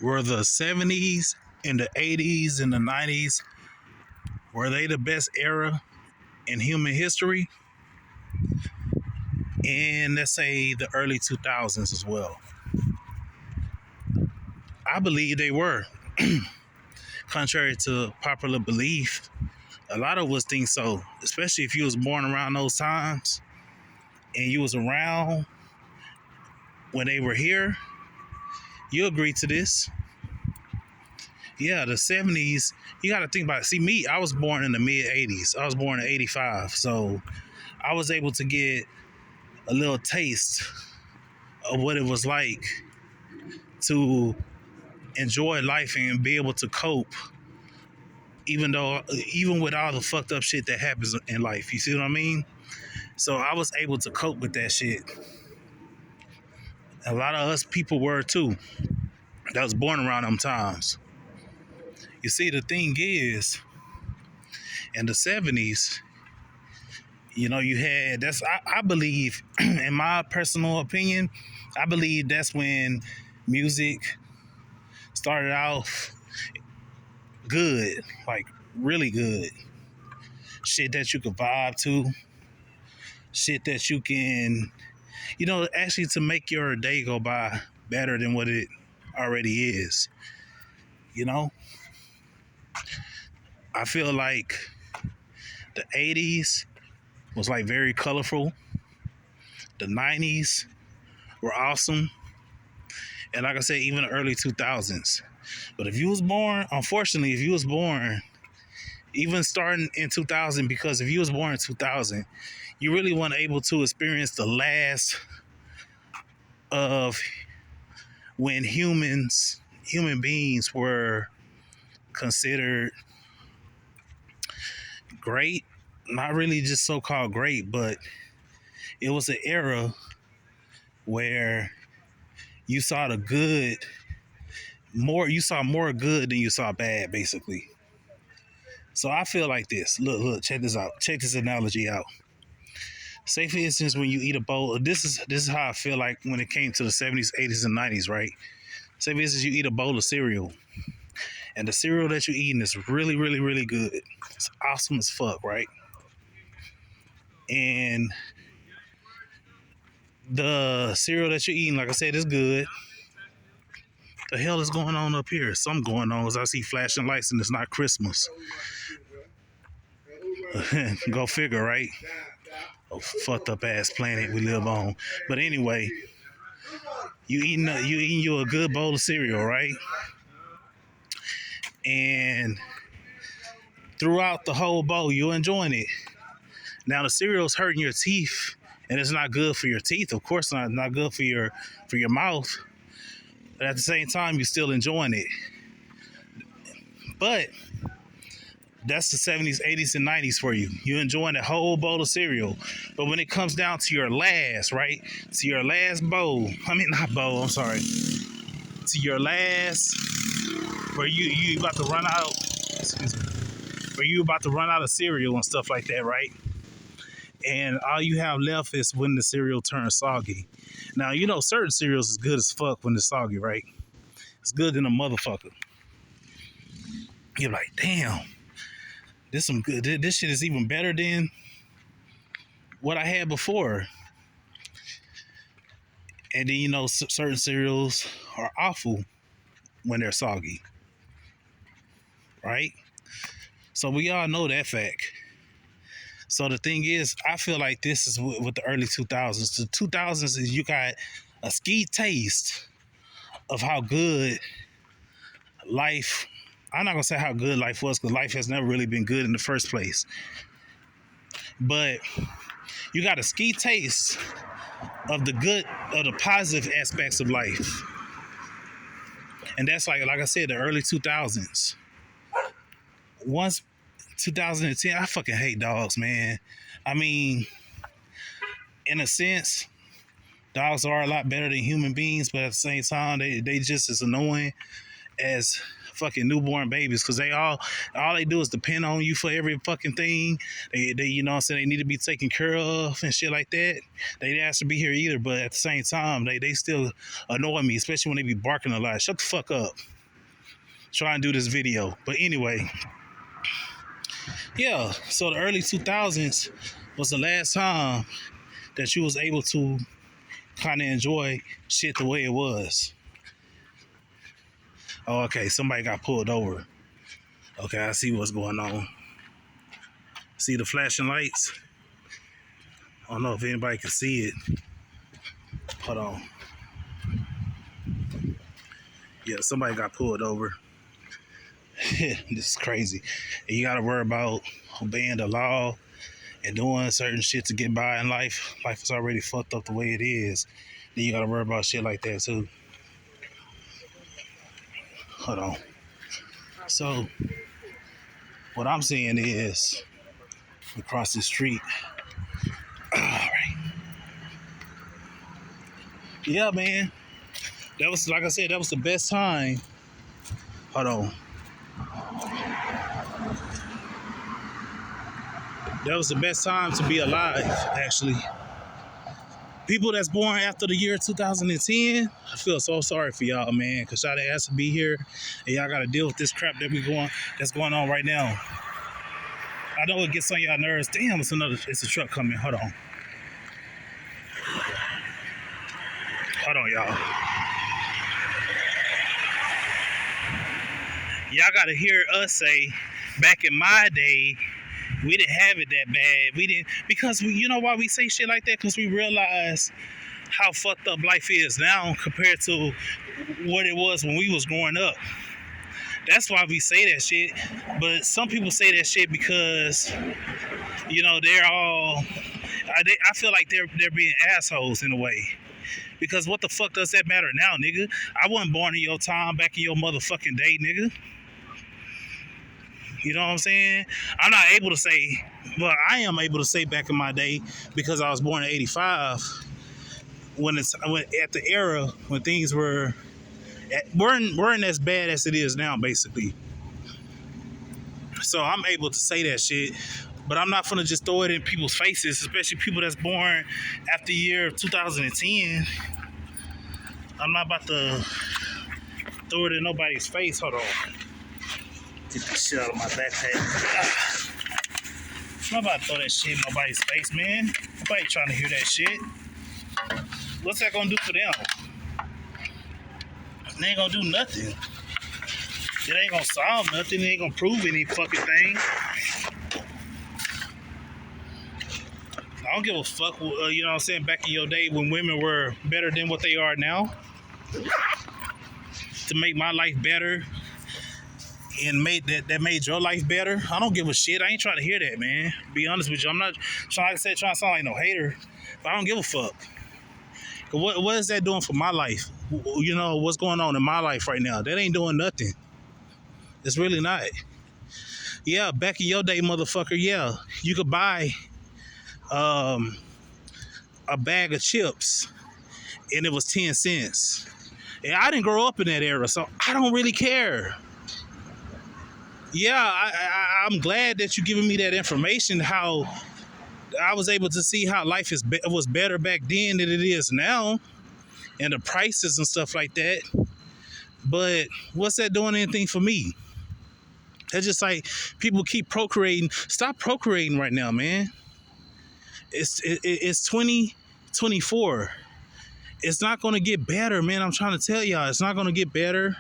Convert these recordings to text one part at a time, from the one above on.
Were the 70's and the 80's and the 90's, were they the best era in human history? And let's say the early 2000s as well. I believe they were. Contrary to popular belief, a lot of us think so, especially if you was born around those times and you was around when they were here. You agree to this. Yeah, the 70's, you got to think about it. See, me, I was born in the mid 80's. I was born in 85. So I was able to get a little taste of what it was like to enjoy life and be able to cope, even with all the fucked up shit that happens in life. You see what I mean? So I was able to cope with that shit. A lot of us people were too, that was born around them times. You see, the thing is, in the 70's, you had, I believe, in my personal opinion, I believe that's when music started off good, like really good. Shit that you could vibe to, shit that you can, actually to make your day go by better than what it already is. I feel like the 80's was like very colorful. The 90's were awesome. And like I said, even the early 2000s. But if you was born, unfortunately, even starting in 2000, because if you was born in 2000, you really weren't able to experience the last of when human beings were considered great. Not really just so-called great, but it was an era where you saw the good you saw more good than you saw bad, basically. So I feel like this. Look, check this out. Check this analogy out. Say for instance, when you eat a bowl, this is how I feel like when it came to the 70's, 80's, and 90's, right? Say for instance, you eat a bowl of cereal, and the cereal that you're eating is really, really, really good. It's awesome as fuck, right? And the cereal that you're eating, like I said, is good. The hell is going on up here? Something going on as I see flashing lights and it's not Christmas. Go figure, right? Oh, fucked up ass planet we live on. But anyway, you eating you a good bowl of cereal, right? And throughout the whole bowl, you're enjoying it. Now the cereal's hurting your teeth, and it's not good for your teeth. Of course, not good for your mouth. But at the same time, you're still enjoying it. But that's the 70's, 80's, and 90's for you. You're enjoying a whole bowl of cereal. But when it comes down to your last, right? To your last bowl. I mean, not bowl, I'm sorry. To your last, where you about to run out, excuse me, where you about to run out of cereal and stuff like that, right? And all you have left is when the cereal turns soggy. Now, certain cereals is good as fuck when it's soggy, right? It's good than a motherfucker. You're like, damn, this shit is even better than what I had before. And then, certain cereals are awful when they're soggy, right? So we all know that fact. So the thing is, I feel like this is with the early 2000s. The 2000s is you got a ski taste of how good life, I'm not going to say how good life was, because life has never really been good in the first place. But you got a ski taste of the positive aspects of life. And that's like I said, the early 2000s. Once 2010, I fucking hate dogs, man. I mean, in a sense, dogs are a lot better than human beings, but at the same time, they just as annoying as fucking newborn babies, because all they do is depend on you for every fucking thing. They they need to be taken care of and shit like that. They didn't ask to be here either, but at the same time, they still annoy me, especially when they be barking a lot. Shut the fuck up. try and do this video. But anyway, yeah. So the early 2000s was the last time that you was able to kind of enjoy shit the way it was. Oh, okay. Somebody got pulled over. Okay, I see what's going on. See the flashing lights? I don't know if anybody can see it. Hold on. Yeah, somebody got pulled over. This is crazy. And you gotta worry about obeying the law and doing certain shit to get by in life. Life is already fucked up the way it is. Then you gotta worry about shit like that too. Hold on. So, what I'm saying is, across the street. All right. Yeah, man. That was, like I said, that was the best time. Hold on. That was the best time to be alive, actually. People that's born after the year 2010, I feel so sorry for y'all, man, because y'all didn't ask to be here, and y'all got to deal with this crap that's going on right now. I know it gets on y'all nerves. Damn, it's a truck coming. Hold on. Hold on, y'all. Y'all got to hear us say, back in my day, we didn't have it that bad. We didn't, because you know why we say shit like that? Because we realize how fucked up life is now compared to what it was when we was growing up. That's why we say that shit. But some people say that shit because, you know, they're all, I feel like they're being assholes in a way. Because what the fuck does that matter now, nigga? I wasn't born in your time, back in your motherfucking day, nigga. You know what I'm saying? I'm not able to say, well, I am able to say back in my day because I was born in 85, when at the era when things weren't as bad as it is now, basically. So I'm able to say that shit, but I'm not gonna just throw it in people's faces, especially people that's born after the year 2010. I'm not about to throw it in nobody's face. Hold on. Get this shit out of my backpack. I'm not about to throw that shit in nobody's face, man. Nobody trying to hear that shit. What's that gonna do for them? They ain't gonna do nothing. It ain't gonna solve nothing. It ain't gonna prove any fucking thing. I don't give a fuck, you know what I'm saying, back in your day when women were better than what they are now. To make my life better and that made your life better. I don't give a shit. I ain't trying to hear that, man. Be honest with you. I'm not trying to sound like no hater, but I don't give a fuck. What is that doing for my life? You know, what's going on in my life right now? That ain't doing nothing. It's really not. Yeah, back in your day, motherfucker, yeah, you could buy a bag of chips and it was 10 cents. And I didn't grow up in that era, so I don't really care. Yeah, I'm glad that you're giving me that information, how I was able to see how life was better back then than it is now, and the prices and stuff like that. But what's that doing anything for me? That's just like people keep procreating. Stop procreating right now, man. It's 2024. It's not going to get better, man. I'm trying to tell y'all, it's not going to get better,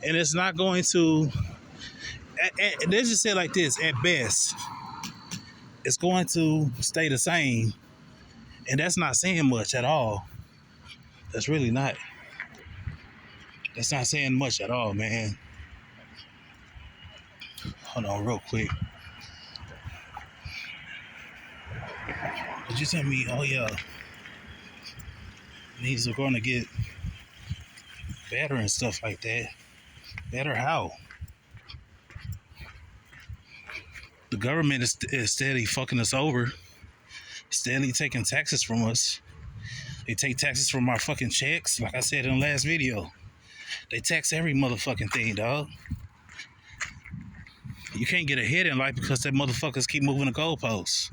and it's not going to. Let's just say it like this: at best, it's going to stay the same, and that's not saying much at all. That's really not. That's not saying much at all, man. Hold on, real quick. Did you tell me? Oh yeah, these are going to get better and stuff like that. Better how? The government is steady fucking us over. Steadily taking taxes from us. They take taxes from our fucking checks. Like I said in the last video, they tax every motherfucking thing, dog. You can't get ahead in life because that motherfuckers keep moving the goalposts.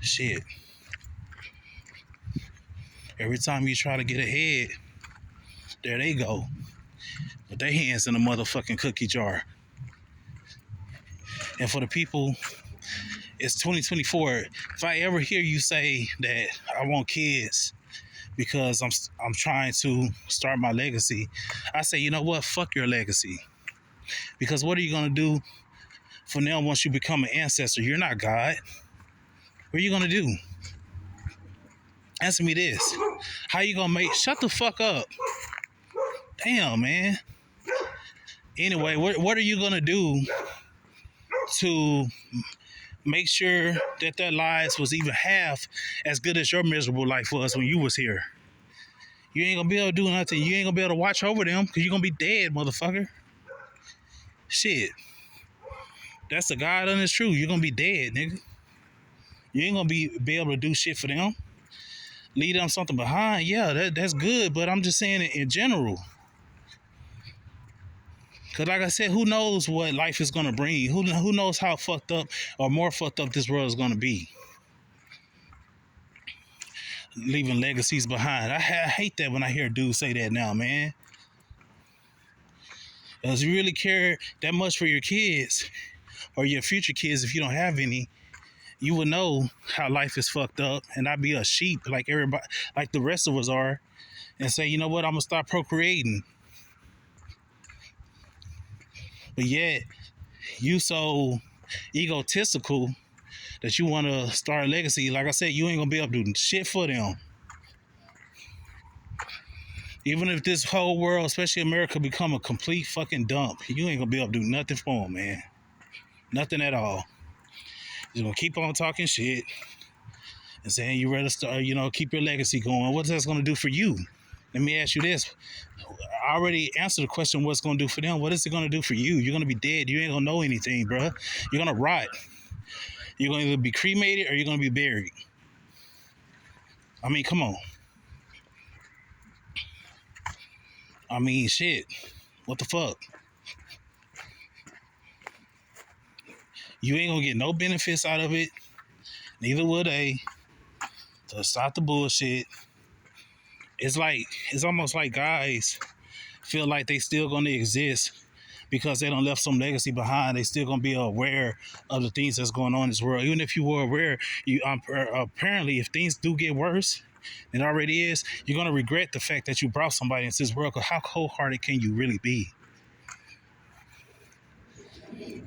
Shit. Every time you try to get ahead, there they go. with their hands in a motherfucking cookie jar. And for the people, it's 2024. If I ever hear you say that I want kids because I'm trying to start my legacy, I say, you know what? Fuck your legacy. Because what are you gonna do for them once you become an ancestor? You're not God. What are you gonna do? Answer me this. How you gonna make? Shut the fuck up. Damn, man. Anyway, what are you gonna do to make sure that their lives was even half as good as your miserable life was when you was here? You ain't gonna be able to do nothing. You ain't gonna be able to watch over them because you're gonna be dead, motherfucker. Shit. That's the God honest truth. You're gonna be dead, nigga. You ain't gonna be able to do shit for them. Leave them something behind. Yeah, that's good, but I'm just saying it in general. Cause like I said, who knows what life is gonna bring? Who knows how fucked up or more fucked up this world is gonna be? Leaving legacies behind. I hate that when I hear dudes say that now, man. Because you really care that much for your kids or your future kids, if you don't have any, you would know how life is fucked up and not be a sheep like everybody, like the rest of us are, and say, you know what, I'm gonna stop procreating. But yet, you so egotistical that you want to start a legacy. Like I said, you ain't gonna be able to do shit for them. Even if this whole world, especially America, become a complete fucking dump, you ain't gonna be able to do nothing for them, man. Nothing at all. You're gonna keep on talking shit and saying you rather start, keep your legacy going. What's that gonna do for you? Let me ask you this. I already answered the question, what's gonna do for them? What is it gonna do for you? You're gonna be dead. You ain't gonna know anything, bro. You're gonna rot. You're gonna either be cremated or you're gonna be buried. I mean, come on. I mean, shit. What the fuck? You ain't gonna get no benefits out of it. Neither will they. So stop the bullshit. It's almost like guys feel like they still gonna exist because they don't left some legacy behind. They still gonna be aware of the things that's going on in this world. Even if you were aware, you apparently if things do get worse than it already is, you're gonna regret the fact that you brought somebody into this world. Cause how cold-hearted can you really be?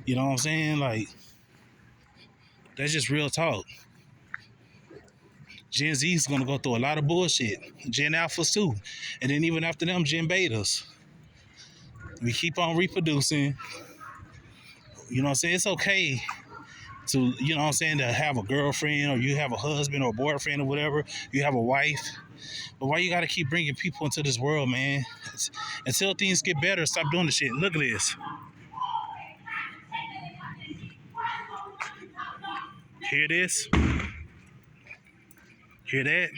You know what I'm saying? Like, that's just real talk. Gen Z is gonna go through a lot of bullshit. Gen Alphas too, and then even after them, Gen Betas. We keep on reproducing. You know what I'm saying? It's okay to, you know what I'm saying, to have a girlfriend or you have a husband or a boyfriend or whatever. You have a wife. But why you gotta keep bringing people into this world, man? Until things get better, stop doing the shit. Look at this. Hear this? Hear that?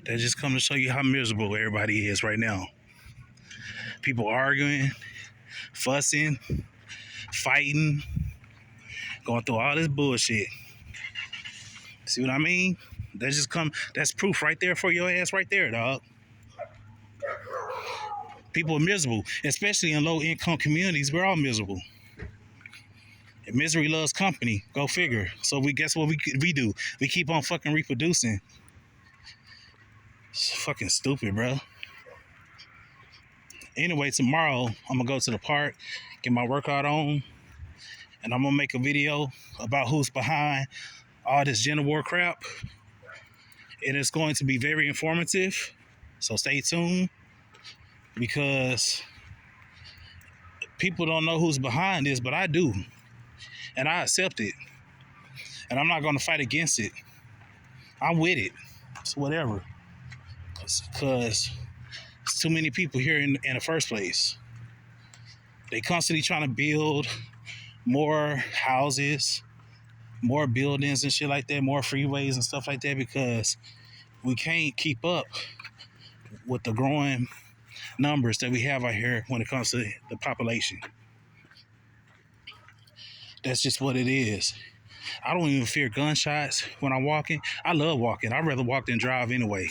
That just come to show you how miserable everybody is right now. People arguing, fussing, fighting, going through all this bullshit. See what I mean? That's proof right there for your ass right there, dog. People are miserable, especially in low income communities. We're all miserable. And misery loves company. Go figure. So guess what we do? We keep on fucking reproducing. It's fucking stupid, bro. Anyway, tomorrow I'm gonna go to the park, get my workout on, and I'm gonna make a video about who's behind all this gender war crap. And it's going to be very informative. So stay tuned, because people don't know who's behind this, but I do. And I accept it. And I'm not gonna fight against it. I'm with it. It's whatever. Because it's too many people here in the first place. They constantly trying to build more houses, more buildings and shit like that, more freeways and stuff like that, because we can't keep up with the growing numbers that we have out here when it comes to the population. That's just what it is. I don't even fear gunshots when I'm walking. I love walking. I'd rather walk than drive anyway.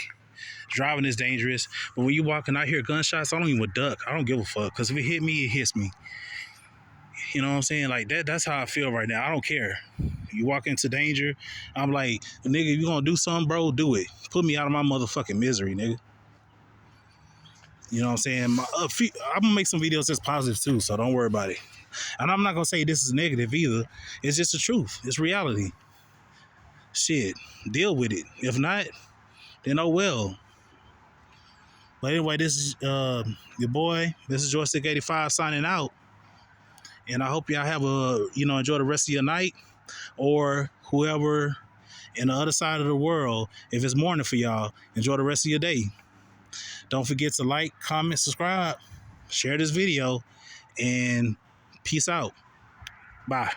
Driving is dangerous. But when you walking out here gunshots, I don't even duck. I don't give a fuck. Because if it hit me, it hits me. You know what I'm saying? Like that's how I feel right now. I don't care. You walk into danger, I'm like, nigga, you gonna do something, bro? Do it. Put me out of my motherfucking misery, nigga. You know what I'm saying? I'm gonna make some videos that's positive too, so don't worry about it. And I'm not gonna say this is negative either. It's just the truth. It's reality. Shit, deal with it. If not, then oh well. But anyway, this is your boy. This is Joystick85 signing out. And I hope y'all have enjoy the rest of your night, or whoever in the other side of the world, if it's morning for y'all, enjoy the rest of your day. Don't forget to like, comment, subscribe, share this video, and peace out. Bye.